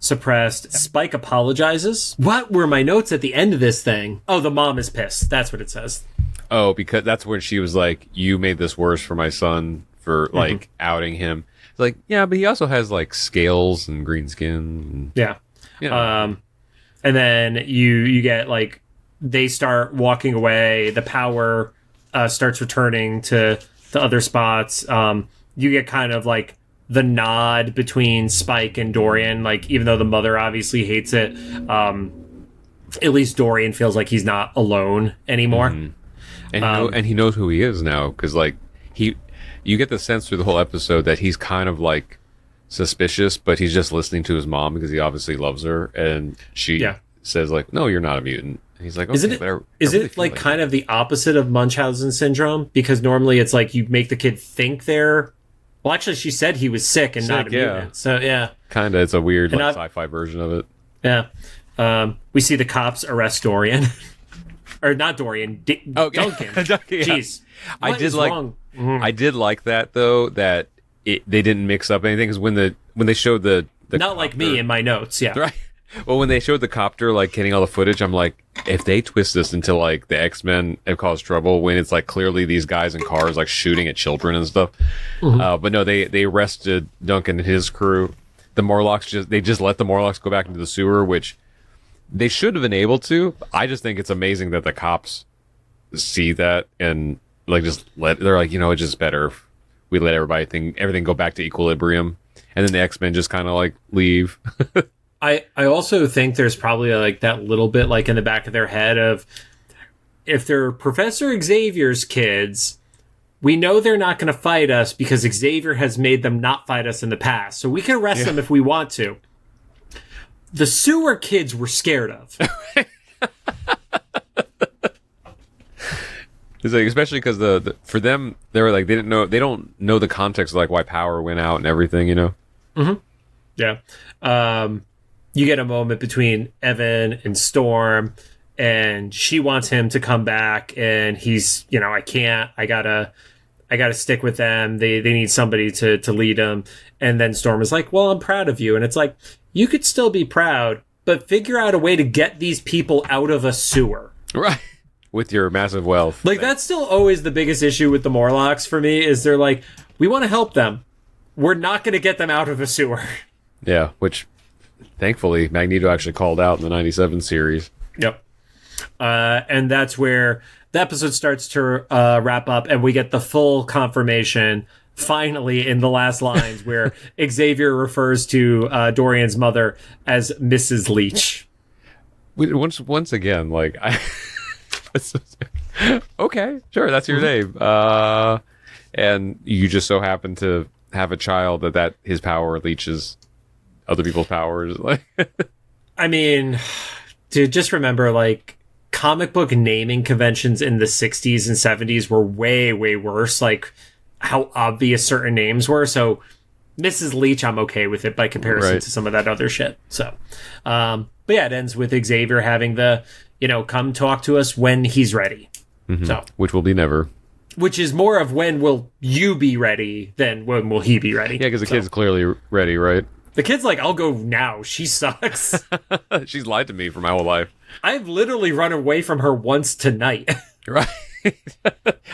Speaker 1: suppressed. Spyke apologizes. What were my notes at the end of this thing? Oh, the mom is pissed. That's what it says.
Speaker 2: Oh, because that's when she was like, "You made this worse for my son." For like outing him. It's like, yeah, but he also has like scales and green skin.
Speaker 1: Yeah. And then you get like, they start walking away. The power starts returning to the other spots. You get kind of like the nod between Spyke and Dorian. Like, even though the mother obviously hates it, at least Dorian feels like he's not alone anymore.
Speaker 2: And he knows who he is now, because like you get the sense through the whole episode that he's kind of like suspicious, but he's just listening to his mom because he obviously loves her, and she says like, "No, you're not a mutant." And he's like, "Okay."
Speaker 1: Is it like kind of the opposite of Munchausen syndrome? Because normally it's like you make the kid think they're. Well, actually, she said he was sick and not a mutant. So yeah,
Speaker 2: kind of. It's a weird like, sci-fi version of it.
Speaker 1: Yeah, we see the cops arrest Dorian, or not Dorian, Duncan. Jeez,
Speaker 2: I did like. Wrong? I did like that though, that they didn't mix up anything, because when they showed the
Speaker 1: not
Speaker 2: copter,
Speaker 1: like me in my notes, yeah.
Speaker 2: Right. Well, when they showed the copter like getting all the footage, I'm like, if they twist this into like the X-Men have caused trouble, when it's like clearly these guys in cars like shooting at children and stuff. But no, they arrested Duncan and his crew. The Morlocks just let the Morlocks go back into the sewer, which they should have been able to. I just think it's amazing that the cops see that and like they're like, it's just better if we let everything go back to equilibrium, and then the X-Men just kind of like leave.
Speaker 1: I also think there's probably like that little bit like in the back of their head of, if they're Professor Xavier's kids, we know they're not going to fight us because Xavier has made them not fight us in the past. So we can arrest them if we want to. The sewer kids we're scared of.
Speaker 2: It's like, especially because the for them, they were like, they don't know the context of like why power went out and everything, you know?
Speaker 1: Mm-hmm. Yeah. You get a moment between Evan and Storm, and she wants him to come back, and he's, I can't, I gotta stick with them. They need somebody to lead them. And then Storm is like, well, I'm proud of you. And it's like, you could still be proud, but figure out a way to get these people out of a sewer.
Speaker 2: Right. With your massive wealth.
Speaker 1: Like, that's still always the biggest issue with the Morlocks for me, is they're like, we want to help them. We're not going to get them out of a sewer.
Speaker 2: Yeah, which, thankfully, Magneto actually called out in the 97 series.
Speaker 1: Yep. And that's where the episode starts to wrap up, and we get the full confirmation, finally, in the last lines, where Xavier refers to Dorian's mother as Mrs. Leach.
Speaker 2: Once again, like, okay, sure, that's your name. And you just so happen to have a child that his power leeches other people's powers. Like,
Speaker 1: I mean, dude, just remember, like, comic book naming conventions in the 60s and 70s were way, way worse. Like, how obvious certain names were. So, Mrs. Leach, I'm okay with it by comparison to some of that other shit. So, but yeah, it ends with Xavier having the, come talk to us when he's ready.
Speaker 2: Mm-hmm. So, which will be never.
Speaker 1: Which is more of when will you be ready than when will he be ready.
Speaker 2: Yeah, because the kid's clearly ready, right?
Speaker 1: The kid's like, I'll go now. She sucks.
Speaker 2: She's lied to me for my whole life.
Speaker 1: I've literally run away from her once tonight.
Speaker 2: Right.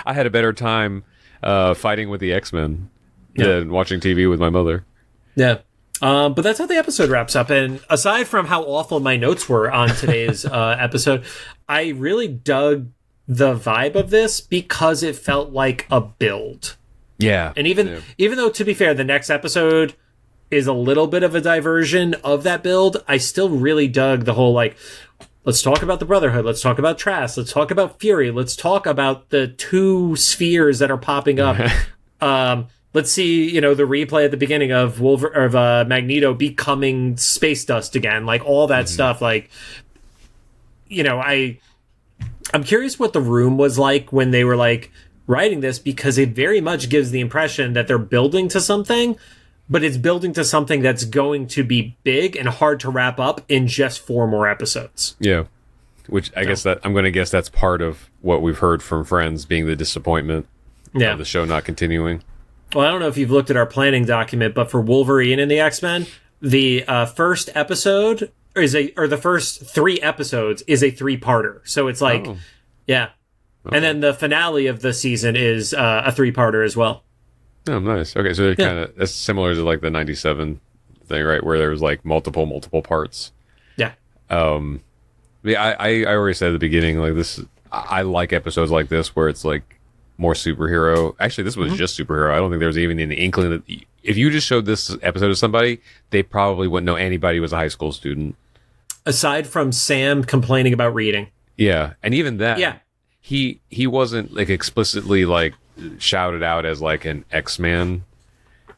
Speaker 2: I had a better time fighting with the X-Men than watching TV with my mother.
Speaker 1: Yeah. But that's how the episode wraps up. And aside from how awful my notes were on today's episode, I really dug the vibe of this because it felt like a build.
Speaker 2: Yeah.
Speaker 1: And even though, to be fair, the next episode is a little bit of a diversion of that build, I still really dug the whole, like, let's talk about the Brotherhood, let's talk about Trask, let's talk about Fury, let's talk about the two spheres that are popping up. Let's see, the replay at the beginning of Magneto becoming space dust again, like all that stuff. Like, I'm curious what the room was like when they were like writing this, because it very much gives the impression that they're building to something, but it's building to something that's going to be big and hard to wrap up in just 4 more episodes.
Speaker 2: Yeah. Which I'm going to guess that's part of what we've heard from friends being the disappointment of the show not continuing.
Speaker 1: Well, I don't know if you've looked at our planning document, but for Wolverine and the X-Men, the first episode or the first 3 episodes is a 3-parter. So it's like, yeah. Okay. And then the finale of the season is a 3-parter as well.
Speaker 2: Oh, nice. Okay, so that's similar to like the 97 thing, right? Where there was like multiple parts.
Speaker 1: Yeah.
Speaker 2: I already said at the beginning, like, this, I like episodes like this where it's like more superhero. Actually, this was just superhero. I don't think there was even an inkling that if you just showed this episode to somebody, they probably wouldn't know anybody was a high school student. Aside
Speaker 1: from Sam complaining about reading.
Speaker 2: Yeah, and even that.
Speaker 1: Yeah.
Speaker 2: He wasn't like explicitly like shouted out as like an X-Man.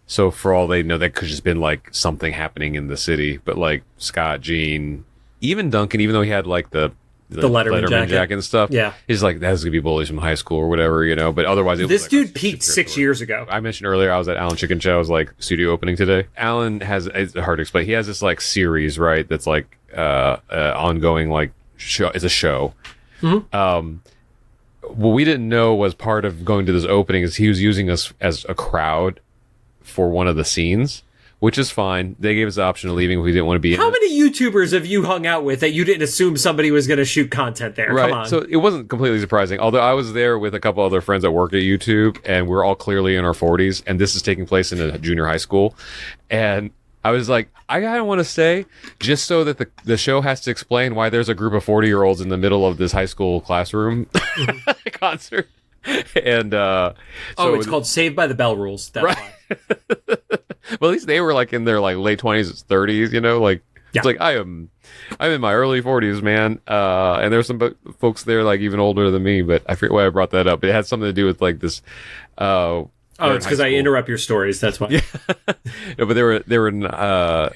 Speaker 2: So for all they know, that could just been like something happening in the city. But like Scott, Jean, even Duncan, even though he had like the Letterman jacket and stuff, he's like, that's gonna be bullies from high school or whatever, But otherwise,
Speaker 1: this dude peaked 6 years ago.
Speaker 2: I mentioned earlier I was at Alan Chicken Show's like studio opening today. Alan has, it's hard to explain. He has this like series, right? That's like ongoing like show. It's a show. Mm-hmm. What we didn't know was part of going to this opening is he was using us as a crowd for one of the scenes, which is fine. They gave us the option of leaving if we didn't want to be in it.
Speaker 1: How many YouTubers have you hung out with that you didn't assume somebody was going to shoot content there?
Speaker 2: Right.
Speaker 1: Come on.
Speaker 2: So it wasn't completely surprising. Although I was there with a couple other friends that work at YouTube, and we're all clearly in our 40s, and this is taking place in a junior high school. And I was like, I kind of want to stay just so that the show has to explain why there's a group of 40-year-olds in the middle of this high school classroom concert. And
Speaker 1: it's called Saved by the Bell rules. That's
Speaker 2: right. Well, at least they were like in their like late 20s, 30s, like It's like I'm in my early 40s, man, and there's some folks there like even older than me, but I forget why I brought that up. It had something to do with like this.
Speaker 1: It's because I interrupt your stories. That's why.
Speaker 2: Yeah. No, but they were and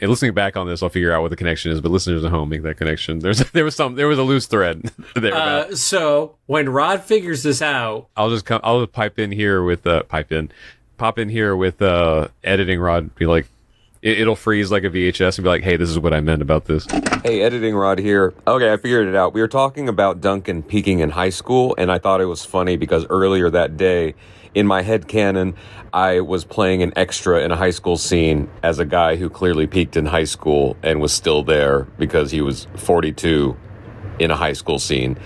Speaker 2: listening back on this, I'll figure out what the connection is. But listeners at home make that connection. There was a loose thread there.
Speaker 1: So when Rod figures this out,
Speaker 2: I'll just pop in here with editing Rod. Be like, it'll freeze like a VHS and be like, hey, this is what I meant about this.
Speaker 3: Hey, editing Rod here. Okay, I figured it out. We were talking about Duncan peaking in high school, and I thought it was funny because earlier that day, in my head canon, I was playing an extra in a high school scene as a guy who clearly peaked in high school and was still there because he was 42 in a high school scene.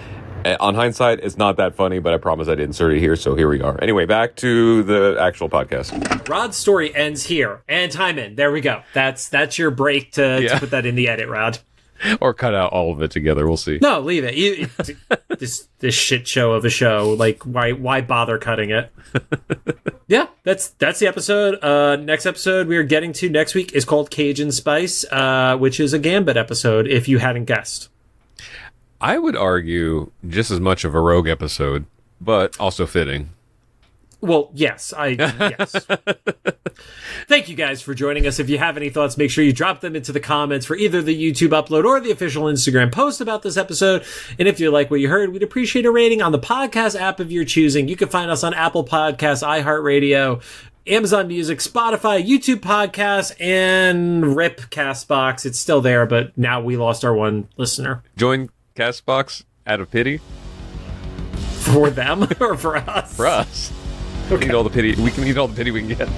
Speaker 3: On hindsight, it's not that funny, but I promise I'd insert it here, so here we are. Anyway, back to the actual podcast.
Speaker 1: Rod's story ends here. And time in. There we go. That's your break to put that in the edit, Rod.
Speaker 2: Or cut out all of it together. We'll see.
Speaker 1: No, leave it. This shit show of a show. Like, why bother cutting it? Yeah, that's the episode. Next episode we are getting to next week is called Cajun Spice, which is a Gambit episode, if you hadn't guessed.
Speaker 2: I would argue just as much of a Rogue episode, but also fitting.
Speaker 1: Well, yes. Yes. Thank you guys for joining us. If you have any thoughts, make sure you drop them into the comments for either the YouTube upload or the official Instagram post about this episode. And if you like what you heard, we'd appreciate a rating on the podcast app of your choosing. You can find us on Apple Podcasts, iHeartRadio, Amazon Music, Spotify, YouTube Podcasts, and RIP Castbox. It's still there, but now we lost our one listener.
Speaker 2: Join Castbox out of pity?
Speaker 1: For them or for us?
Speaker 2: For us. Okay. We can eat all the pity we can get.